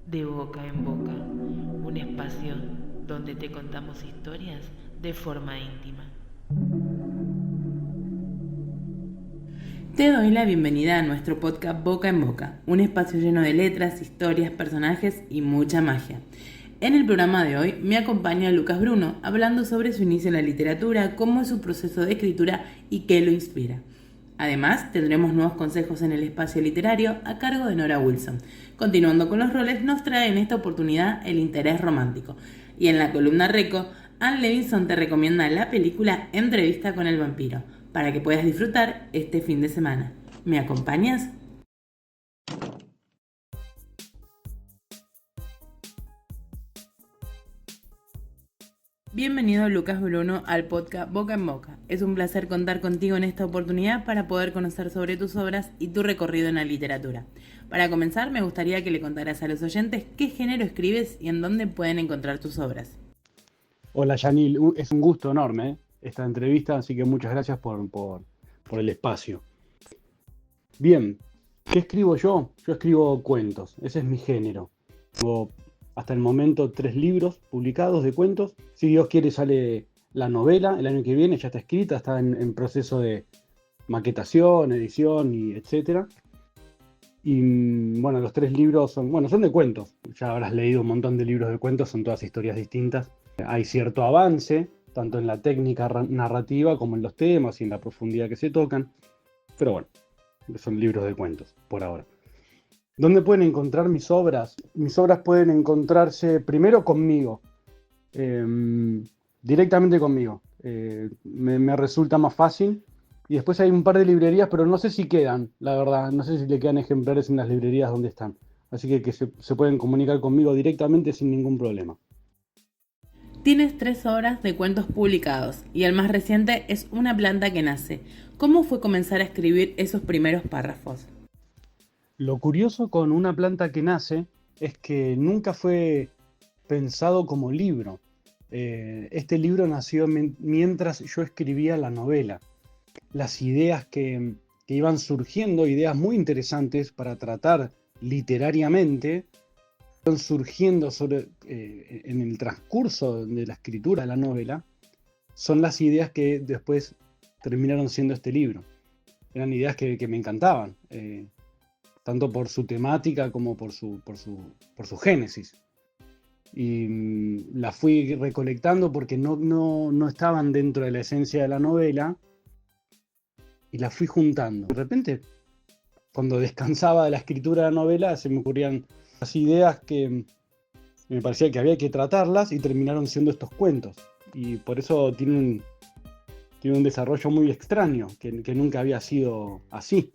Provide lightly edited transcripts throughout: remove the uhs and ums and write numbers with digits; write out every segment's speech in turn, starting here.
De boca en boca, un espacio donde te contamos historias de forma íntima. Te doy la bienvenida a nuestro podcast Boca en Boca, un espacio lleno de letras, historias, personajes y mucha magia. En el programa de hoy me acompaña Lucas Bruno, hablando sobre su inicio en la literatura, cómo es su proceso de escritura y qué lo inspira. Además, tendremos nuevos consejos en el espacio literario a cargo de Nora Wilson. Continuando con los roles, nos trae en esta oportunidad el interés romántico. Y en la columna Reco, Anne Levinson te recomienda la película Entrevista con el vampiro, para que puedas disfrutar este fin de semana. ¿Me acompañas? Bienvenido Lucas Bruno al podcast Boca en Boca. Es un placer contar contigo en esta oportunidad para poder conocer sobre tus obras y tu recorrido en la literatura. Para comenzar, me gustaría que le contaras a los oyentes qué género escribes y en dónde pueden encontrar tus obras. Hola Yanil, es un gusto enorme esta entrevista, así que muchas gracias por el espacio. Bien, ¿qué escribo yo? Yo escribo cuentos, ese es mi género. Tengo hasta el momento 3 libros publicados de cuentos. Si Dios quiere sale la novela el año que viene, ya está escrita, está en proceso de maquetación, edición y etcétera. Y bueno, los 3 libros son de cuentos. Ya habrás leído un montón de libros de cuentos, son todas historias distintas. Hay cierto avance, tanto en la técnica narrativa como en los temas y en la profundidad que se tocan. Pero bueno, son libros de cuentos por ahora. ¿Dónde pueden encontrar mis obras? Mis obras pueden encontrarse primero conmigo, directamente conmigo. Me resulta más fácil. Y después hay un par de librerías, pero no sé si quedan, la verdad. No sé si le quedan ejemplares en las librerías donde están. Así que se pueden comunicar conmigo directamente sin ningún problema. Tienes 3 obras de cuentos publicados y el más reciente es Una planta que nace. ¿Cómo fue comenzar a escribir esos primeros párrafos? Lo curioso con Una planta que nace es que nunca fue pensado como libro. Este libro nació mientras yo escribía la novela. Las ideas que iban surgiendo, ideas muy interesantes para tratar literariamente, iban surgiendo en el transcurso de la escritura de la novela, son las ideas que después terminaron siendo este libro. Eran ideas que me encantaban, tanto por su temática como por su génesis. Y las fui recolectando porque no estaban dentro de la esencia de la novela, y las fui juntando. De repente, cuando descansaba de la escritura de la novela, se me ocurrían las ideas que me parecía que había que tratarlas y terminaron siendo estos cuentos. Y por eso tiene un desarrollo muy extraño, que nunca había sido así.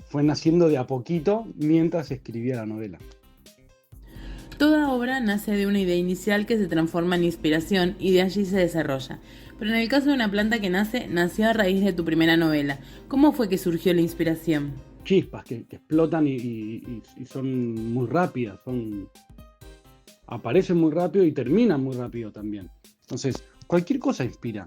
Fue naciendo de a poquito mientras escribía la novela. Toda obra nace de una idea inicial que se transforma en inspiración y de allí se desarrolla. Pero en el caso de Una planta que nace, nació a raíz de tu primera novela. ¿Cómo fue que surgió la inspiración? Chispas que explotan y son muy rápidas, aparecen muy rápido y terminan muy rápido también. Entonces, cualquier cosa inspira.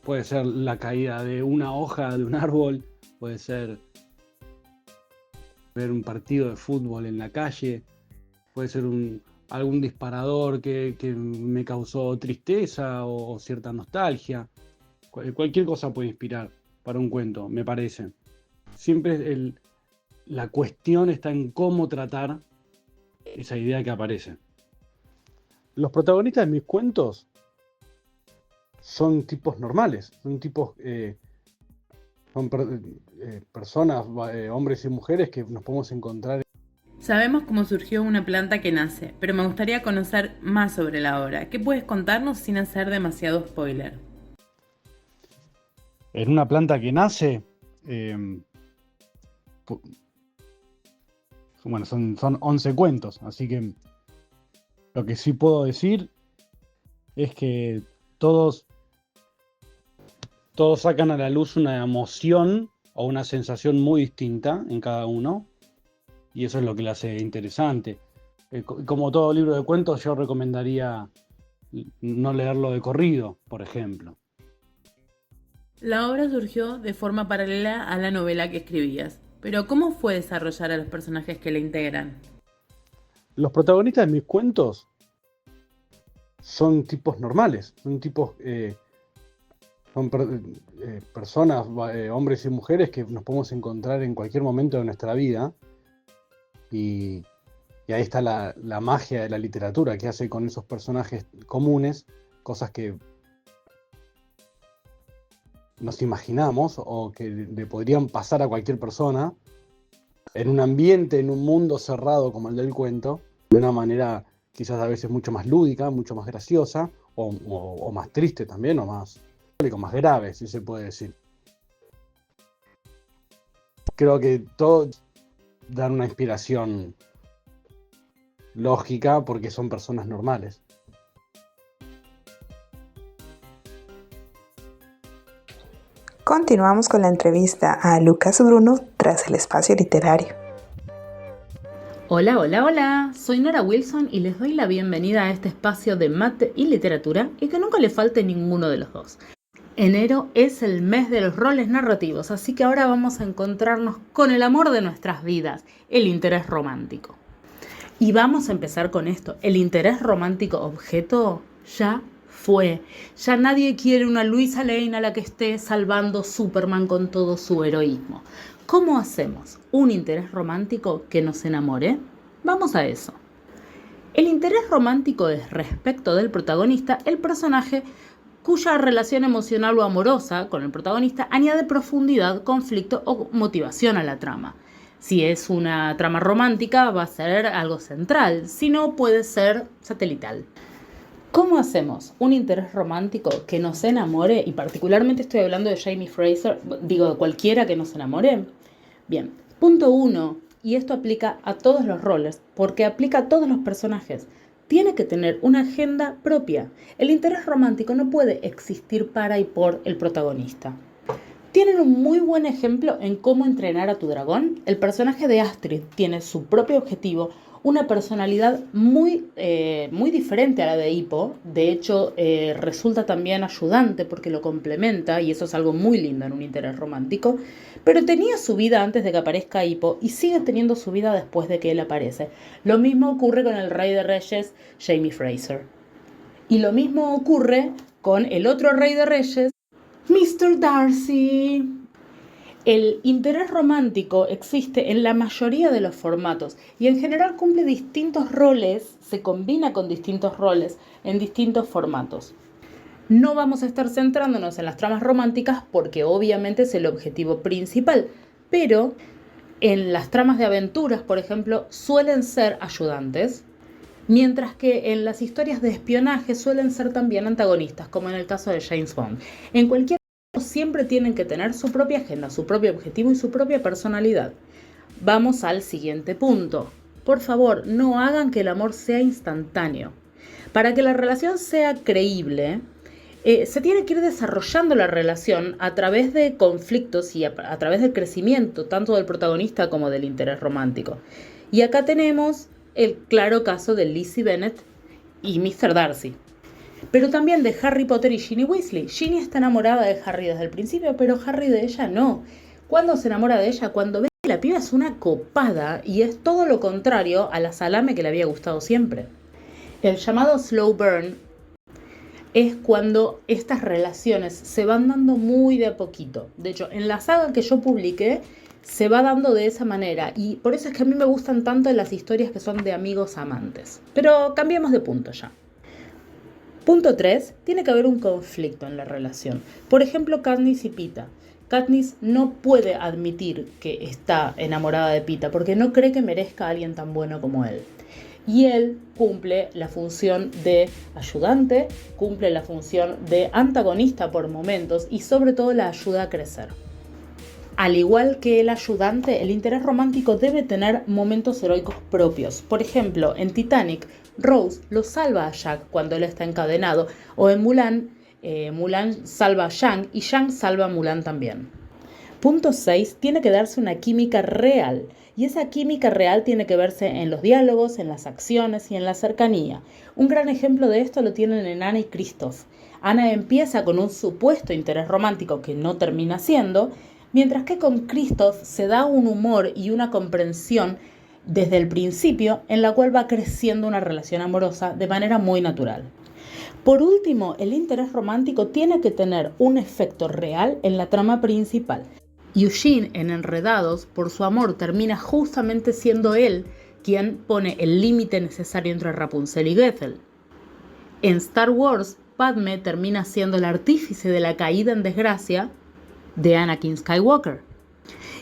Puede ser la caída de una hoja de un árbol, puede ser ver un partido de fútbol en la calle, puede ser algún disparador que me causó tristeza o cierta nostalgia. Cualquier cosa puede inspirar para un cuento, me parece. Siempre la cuestión está en cómo tratar esa idea que aparece. Los protagonistas de mis cuentos son tipos normales, son tipos, personas, hombres y mujeres que nos podemos encontrar. Sabemos cómo surgió Una planta que nace, pero me gustaría conocer más sobre la obra. ¿Qué puedes contarnos sin hacer demasiado spoiler? En Una planta que nace, bueno, son 11 cuentos, así que lo que sí puedo decir es que todos sacan a la luz una emoción o una sensación muy distinta en cada uno, y eso es lo que le hace interesante. Como todo libro de cuentos, yo recomendaría no leerlo de corrido, por ejemplo. La obra surgió de forma paralela a la novela que escribías, pero ¿cómo fue desarrollar a los personajes que la integran? Los protagonistas de mis cuentos son tipos normales, son tipos, personas, hombres y mujeres que nos podemos encontrar en cualquier momento de nuestra vida. Y, y ahí está la magia de la literatura, que hace con esos personajes comunes cosas que nos imaginamos o que le podrían pasar a cualquier persona en un ambiente, en un mundo cerrado como el del cuento, de una manera quizás a veces mucho más lúdica, mucho más graciosa, o más triste también, o más grave, si se puede decir. Creo que todos dan una inspiración lógica porque son personas normales. Continuamos con la entrevista a Lucas Bruno tras el espacio literario. Hola, hola, hola, soy Nora Wilson y les doy la bienvenida a este espacio de mate y literatura y que nunca le falte ninguno de los dos. Enero es el mes de los roles narrativos, así que ahora vamos a encontrarnos con el amor de nuestras vidas, el interés romántico. Y vamos a empezar con esto, el interés romántico objeto ya fue. Ya nadie quiere una Luisa Lane a la que esté salvando Superman con todo su heroísmo. ¿Cómo hacemos un interés romántico que nos enamore? Vamos a eso. El interés romántico es respecto del protagonista, el personaje cuya relación emocional o amorosa con el protagonista añade profundidad, conflicto o motivación a la trama. Si es una trama romántica va a ser algo central, si no puede ser satelital. ¿Cómo hacemos un interés romántico que nos enamore? Y particularmente estoy hablando de Jamie Fraser, digo de cualquiera que nos enamore. Bien, punto 1, y esto aplica a todos los roles, porque aplica a todos los personajes. Tiene que tener una agenda propia. El interés romántico no puede existir para y por el protagonista. Tienen un muy buen ejemplo en cómo entrenar a tu dragón. El personaje de Astrid tiene su propio objetivo, una personalidad muy diferente a la de Hippo. De hecho, resulta también ayudante porque lo complementa y eso es algo muy lindo en un interés romántico. Pero tenía su vida antes de que aparezca Hippo y sigue teniendo su vida después de que él aparece. Lo mismo ocurre con el Rey de Reyes, Jamie Fraser. Y lo mismo ocurre con el otro Rey de Reyes, Mr. Darcy. El interés romántico existe en la mayoría de los formatos y en general cumple distintos roles, se combina con distintos roles en distintos formatos. No vamos a estar centrándonos en las tramas románticas porque obviamente es el objetivo principal, pero en las tramas de aventuras, por ejemplo, suelen ser ayudantes, mientras que en las historias de espionaje suelen ser también antagonistas, como en el caso de James Bond. En cualquier caso, siempre tienen que tener su propia agenda, su propio objetivo y su propia personalidad. Vamos al siguiente punto. Por favor, no hagan que el amor sea instantáneo. Para que la relación sea creíble, se tiene que ir desarrollando la relación a través de conflictos y a través del crecimiento, tanto del protagonista como del interés romántico. Y acá tenemos el claro caso de Lizzie Bennet y Mr. Darcy. Pero también de Harry Potter y Ginny Weasley. Ginny está enamorada de Harry desde el principio, pero Harry de ella no. ¿Cuándo se enamora de ella? Cuando ve que la piba es una copada y es todo lo contrario a la salame que le había gustado siempre. El llamado slow burn es cuando estas relaciones se van dando muy de a poquito. De hecho, en la saga que yo publiqué, se va dando de esa manera. Y por eso es que a mí me gustan tanto las historias que son de amigos amantes. Pero cambiemos de punto ya. Punto 3. Tiene que haber un conflicto en la relación. Por ejemplo, Katniss y Peeta. Katniss no puede admitir que está enamorada de Peeta porque no cree que merezca a alguien tan bueno como él. Y él cumple la función de ayudante, cumple la función de antagonista por momentos y sobre todo la ayuda a crecer. Al igual que el ayudante, el interés romántico debe tener momentos heroicos propios. Por ejemplo, en Titanic, Rose lo salva a Jack cuando él está encadenado, o en Mulan, Mulan salva a Zhang y Zhang salva a Mulan también. Punto 6. Tiene que darse una química real. Y esa química real tiene que verse en los diálogos, en las acciones y en la cercanía. Un gran ejemplo de esto lo tienen en Anne y Christoph. Ana empieza con un supuesto interés romántico que no termina siendo, mientras que con Christoph se da un humor y una comprensión desde el principio en la cual va creciendo una relación amorosa de manera muy natural. Por último, el interés romántico tiene que tener un efecto real en la trama principal. Eugene, en Enredados, por su amor termina justamente siendo él quien pone el límite necesario entre Rapunzel y Gretel. En Star Wars, Padme termina siendo el artífice de la caída en desgracia de Anakin Skywalker.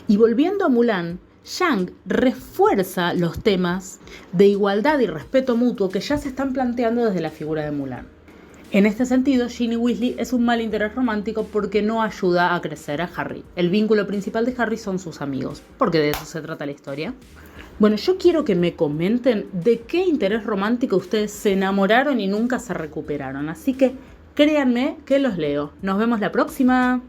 Y volviendo a Mulan, Zhang refuerza los temas de igualdad y respeto mutuo que ya se están planteando desde la figura de Mulan. En este sentido, Ginny Weasley es un mal interés romántico porque no ayuda a crecer a Harry. El vínculo principal de Harry son sus amigos, porque de eso se trata la historia. Bueno, yo quiero que me comenten de qué interés romántico ustedes se enamoraron y nunca se recuperaron. Así que créanme que los leo. Nos vemos la próxima.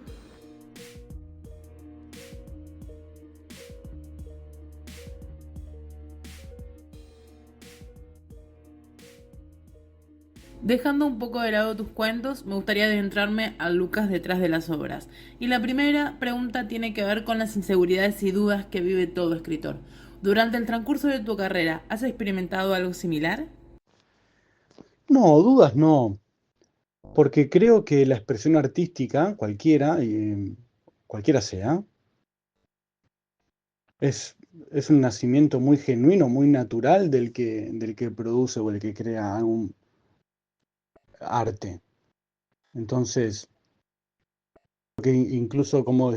Dejando un poco de lado tus cuentos, me gustaría adentrarme a Lucas detrás de las obras. Y la primera pregunta tiene que ver con las inseguridades y dudas que vive todo escritor. Durante el transcurso de tu carrera, ¿has experimentado algo similar? No, dudas no, porque creo que la expresión artística, cualquiera sea, es un nacimiento muy genuino, muy natural del que produce o el que crea algún arte. Entonces, que incluso como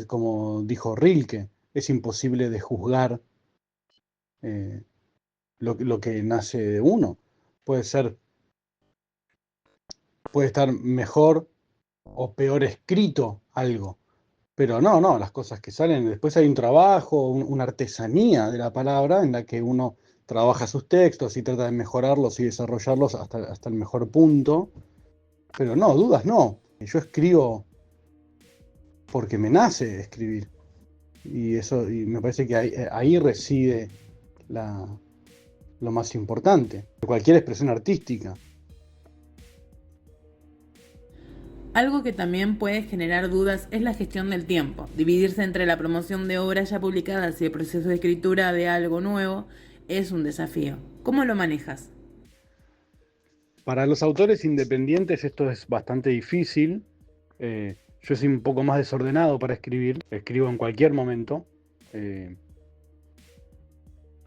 dijo Rilke, es imposible de juzgar lo que nace de uno. Puede estar mejor o peor escrito algo, pero no, las cosas que salen, después hay un trabajo, una artesanía de la palabra en la que uno trabaja sus textos y trata de mejorarlos y desarrollarlos hasta el mejor punto. Pero no, dudas no. Yo escribo porque me nace escribir. Y me parece que ahí reside lo más importante de cualquier expresión artística. Algo que también puede generar dudas es la gestión del tiempo. Dividirse entre la promoción de obras ya publicadas y el proceso de escritura de algo nuevo es un desafío. ¿Cómo lo manejas? Para los autores independientes esto es bastante difícil. Yo soy un poco más desordenado para escribir. Escribo en cualquier momento.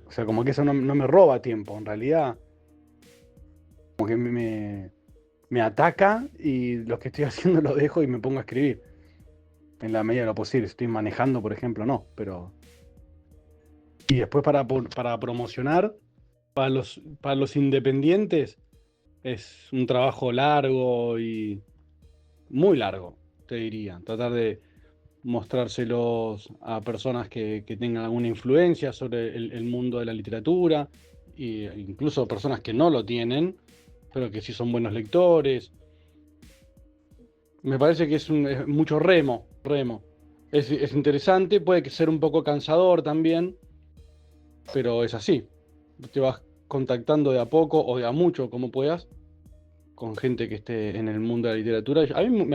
O sea, como que eso no me roba tiempo. En realidad, como que me ataca y lo que estoy haciendo lo dejo y me pongo a escribir. En la medida de lo posible. Si estoy manejando, por ejemplo, no. Y después para promocionar, para los independientes, es un trabajo largo y muy largo, te diría. Tratar de mostrárselos a personas que tengan alguna influencia sobre el mundo de la literatura, e incluso personas que no lo tienen, pero que sí son buenos lectores. Me parece que es mucho remo. Es interesante, puede ser un poco cansador también, pero es así. Te vas contactando de a poco o de a mucho, como puedas, con gente que esté en el mundo de la literatura.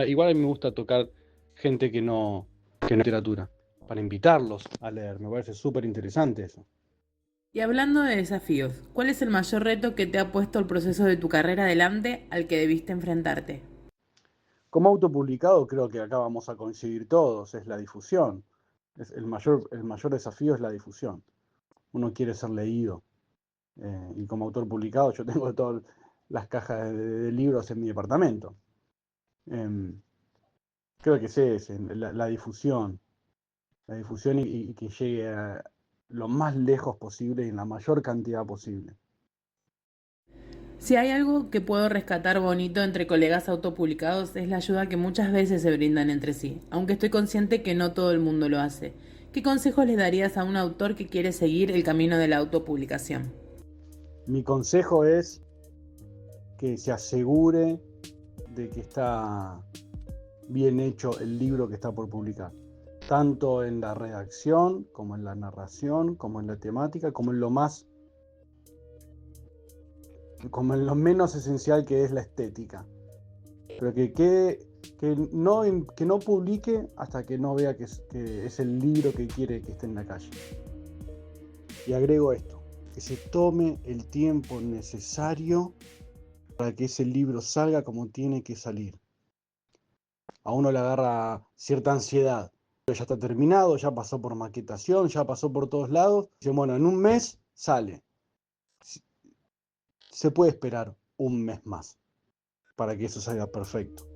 Igual a mí me gusta tocar gente que no literatura, para invitarlos a leer. Me parece súper interesante eso. Y hablando de desafíos, ¿cuál es el mayor reto que te ha puesto el proceso de tu carrera adelante al que debiste enfrentarte? Como autopublicado, creo que acá vamos a coincidir todos, es la difusión. El mayor desafío es la difusión. Uno quiere ser leído. Y como autor publicado, yo tengo todas las cajas de libros en mi departamento. Creo que es ese, la difusión. La difusión y que llegue a lo más lejos posible y en la mayor cantidad posible. Si hay algo que puedo rescatar bonito entre colegas autopublicados es la ayuda que muchas veces se brindan entre sí, aunque estoy consciente que no todo el mundo lo hace. ¿Qué consejos le darías a un autor que quiere seguir el camino de la autopublicación? Mi consejo es que se asegure de que está bien hecho el libro que está por publicar, tanto en la redacción, como en la narración, como en la temática, como en lo menos esencial, que es la estética. pero que no publique hasta que no vea que es el libro que quiere que esté en la calle. Y agrego esto, que se tome el tiempo necesario para que ese libro salga como tiene que salir. A uno le agarra cierta ansiedad. Ya está terminado, ya pasó por maquetación, ya pasó por todos lados. Dice, bueno, en un mes sale. Se puede esperar un mes más para que eso salga perfecto.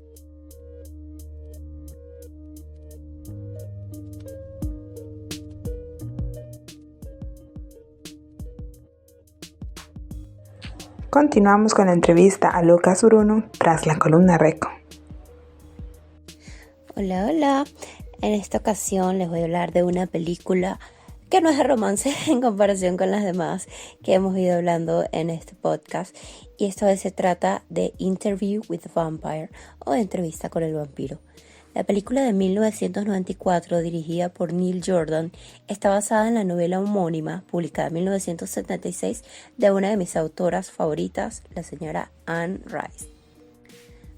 Continuamos con la entrevista a Lucas Bruno tras la columna Reco. Hola, hola. En esta ocasión les voy a hablar de una película que no es de romance en comparación con las demás que hemos ido hablando en este podcast. Y esta vez se trata de Interview with the Vampire o Entrevista con el vampiro. La película de 1994, dirigida por Neil Jordan, está basada en la novela homónima, publicada en 1976, de una de mis autoras favoritas, la señora Anne Rice.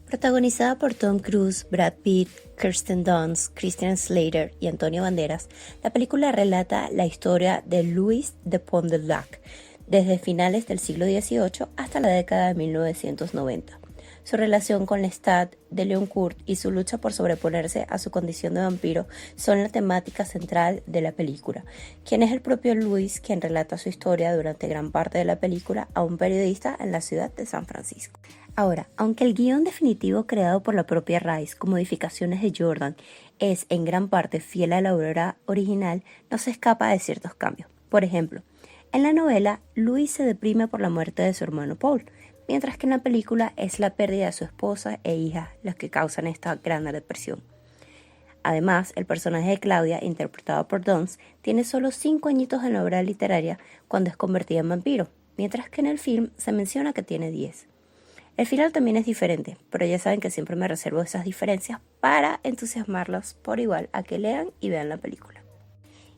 Protagonizada por Tom Cruise, Brad Pitt, Kirsten Dunst, Christian Slater y Antonio Banderas, la película relata la historia de Louis de Pontefract, desde finales del siglo XVIII hasta la década de 1990. Su relación con Lestat de Leoncourt y su lucha por sobreponerse a su condición de vampiro son la temática central de la película, quien es el propio Louis quien relata su historia durante gran parte de la película a un periodista en la ciudad de San Francisco. Ahora, aunque el guión definitivo creado por la propia Rice con modificaciones de Jordan es en gran parte fiel a la obra original, no se escapa de ciertos cambios. Por ejemplo, en la novela, Louis se deprime por la muerte de su hermano Paul, mientras que en la película es la pérdida de su esposa e hija las que causan esta gran depresión. Además, el personaje de Claudia, interpretado por Dunst, tiene solo 5 añitos en la obra literaria cuando es convertida en vampiro, mientras que en el film se menciona que tiene 10. El final también es diferente, pero ya saben que siempre me reservo esas diferencias para entusiasmarlos por igual a que lean y vean la película.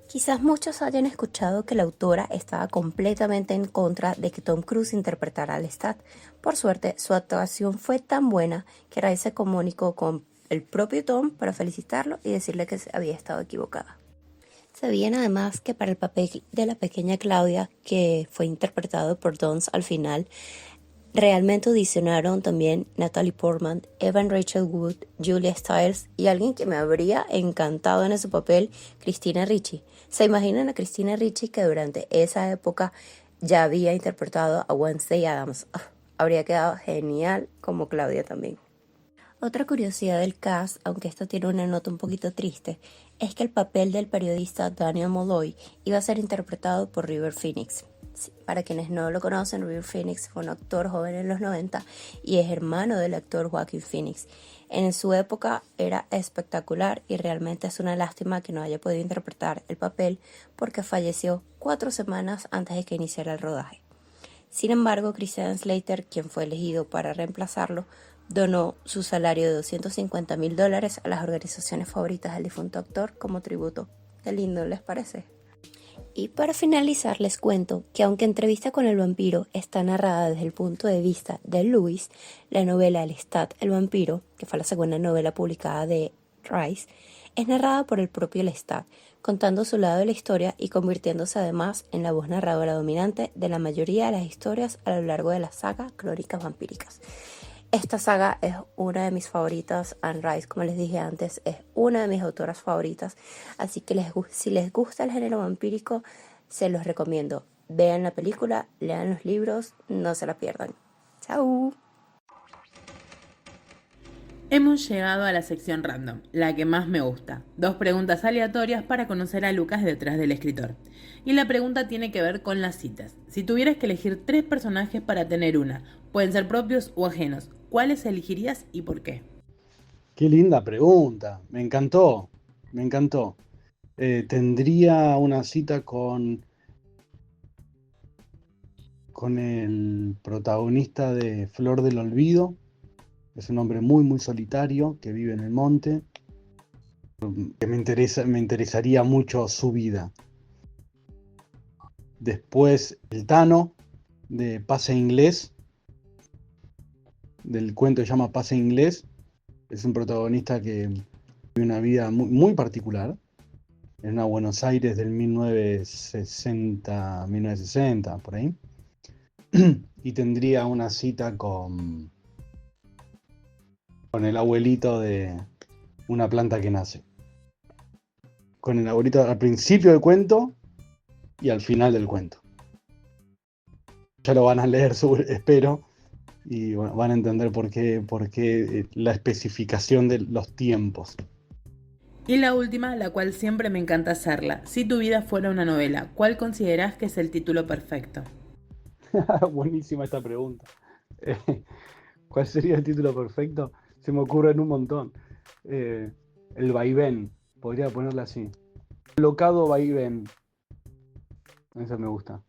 Quizás muchos hayan escuchado que la autora estaba completamente en contra de que Tom Cruise interpretara a Lestat. Por suerte, su actuación fue tan buena que Rice se comunicó con el propio Tom para felicitarlo y decirle que había estado equivocada. Sabían además que para el papel de la pequeña Claudia, que fue interpretado por Dunst al final, realmente audicionaron también Natalie Portman, Evan Rachel Wood, Julia Stiles y alguien que me habría encantado en ese papel, Christina Ricci. ¿Se imaginan a Christina Ricci que durante esa época ya había interpretado a Wednesday Addams? Habría quedado genial como Claudia también. Otra curiosidad del cast, aunque esta tiene una nota un poquito triste, es que el papel del periodista Daniel Molloy iba a ser interpretado por River Phoenix. Sí, para quienes no lo conocen, River Phoenix fue un actor joven en los 90 y es hermano del actor Joaquin Phoenix. En su época era espectacular y realmente es una lástima que no haya podido interpretar el papel porque falleció 4 semanas antes de que iniciara el rodaje. Sin embargo, Christian Slater, quien fue elegido para reemplazarlo, donó su salario de $250,000 a las organizaciones favoritas del difunto actor como tributo. Qué lindo, ¿les parece? Y para finalizar les cuento que aunque Entrevista con el vampiro está narrada desde el punto de vista de Louis, la novela Lestat el vampiro, que fue la segunda novela publicada de Rice, es narrada por el propio Lestat, contando su lado de la historia y convirtiéndose además en la voz narradora dominante de la mayoría de las historias a lo largo de la saga Crónicas Vampíricas. Esta saga es una de mis favoritas. Anne Rice, como les dije antes, es una de mis autoras favoritas. Así que si les gusta el género vampírico, se los recomiendo. Vean la película, lean los libros, no se la pierdan. ¡Chao! Hemos llegado a la sección random, la que más me gusta. 2 preguntas aleatorias para conocer a Lucas detrás del escritor. Y la pregunta tiene que ver con las citas. Si tuvieras que elegir 3 personajes para tener una, pueden ser propios o ajenos, ¿cuáles elegirías y por qué? Qué linda pregunta, me encantó. Tendría una cita con el protagonista de Flor del Olvido. Es un hombre muy muy solitario que vive en el monte, que me interesaría mucho su vida. Después el Tano de Pase Inglés, del cuento que se llama Pase Inglés, Es un protagonista que vive una vida muy, muy particular en una Buenos Aires del 1960, por ahí. Y tendría una cita con el abuelito de Una planta que nace. Con el abuelito al principio del cuento y al final del cuento. Ya lo van a leer, espero, y van a entender por qué la especificación de los tiempos. Y la última, la cual siempre me encanta hacerla. Si tu vida fuera una novela, ¿cuál considerás que es el título perfecto? Buenísima esta pregunta. ¿Cuál sería el título perfecto? Se me ocurren un montón. El vaivén, podría ponerla así. Locado vaivén. Esa me gusta.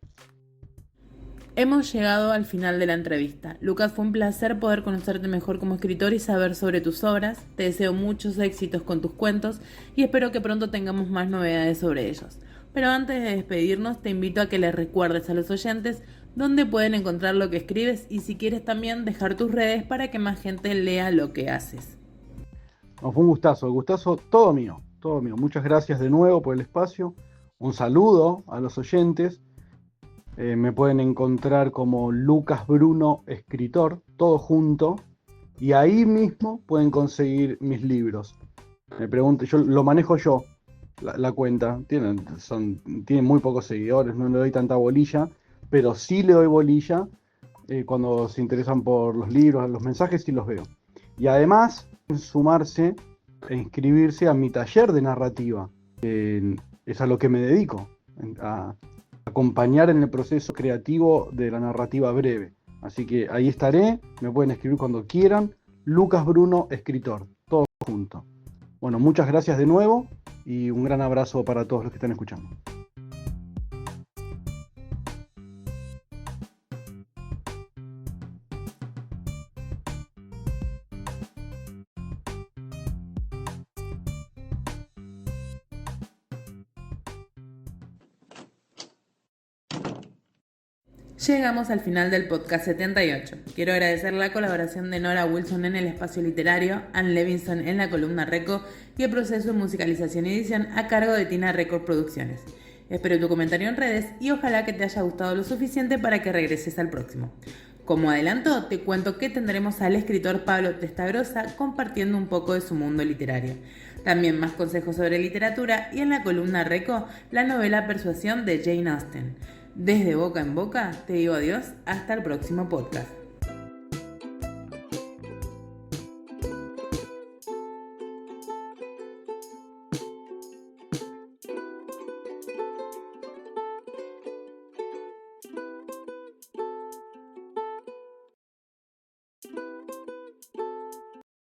Hemos llegado al final de la entrevista. Lucas, fue un placer poder conocerte mejor como escritor y saber sobre tus obras. Te deseo muchos éxitos con tus cuentos y espero que pronto tengamos más novedades sobre ellos. Pero antes de despedirnos, te invito a que les recuerdes a los oyentes dónde pueden encontrar lo que escribes y si quieres también dejar tus redes para que más gente lea lo que haces. No, fue un gustazo, el gustazo todo mío, todo mío. Muchas gracias de nuevo por el espacio. Un saludo a los oyentes. Me pueden encontrar como Lucas Bruno Escritor, todo junto. Y ahí mismo pueden conseguir mis libros. Me pregunto, yo lo manejo yo, la cuenta. Tienen muy pocos seguidores, no le doy tanta bolilla, pero sí le doy bolilla cuando se interesan por los libros, los mensajes, sí los veo. Y además, sumarse e inscribirse a mi taller de narrativa. Es a lo que me dedico, a acompañar en el proceso creativo de la narrativa breve. Así que ahí estaré, me pueden escribir cuando quieran. Lucas Bruno Escritor, todo junto. Bueno, muchas gracias de nuevo y un gran abrazo para todos los que están escuchando. Llegamos al final del podcast 78. Quiero agradecer la colaboración de Nora Wilson en el espacio literario, Ann Levinson en la columna Reco y el proceso de musicalización y edición a cargo de Tina Record Producciones. Espero tu comentario en redes y ojalá que te haya gustado lo suficiente para que regreses al próximo. Como adelanto, te cuento que tendremos al escritor Pablo Testagrosa compartiendo un poco de su mundo literario. También más consejos sobre literatura y en la columna Reco, la novela Persuasión de Jane Austen. Desde boca en boca, te digo adiós, hasta el próximo podcast.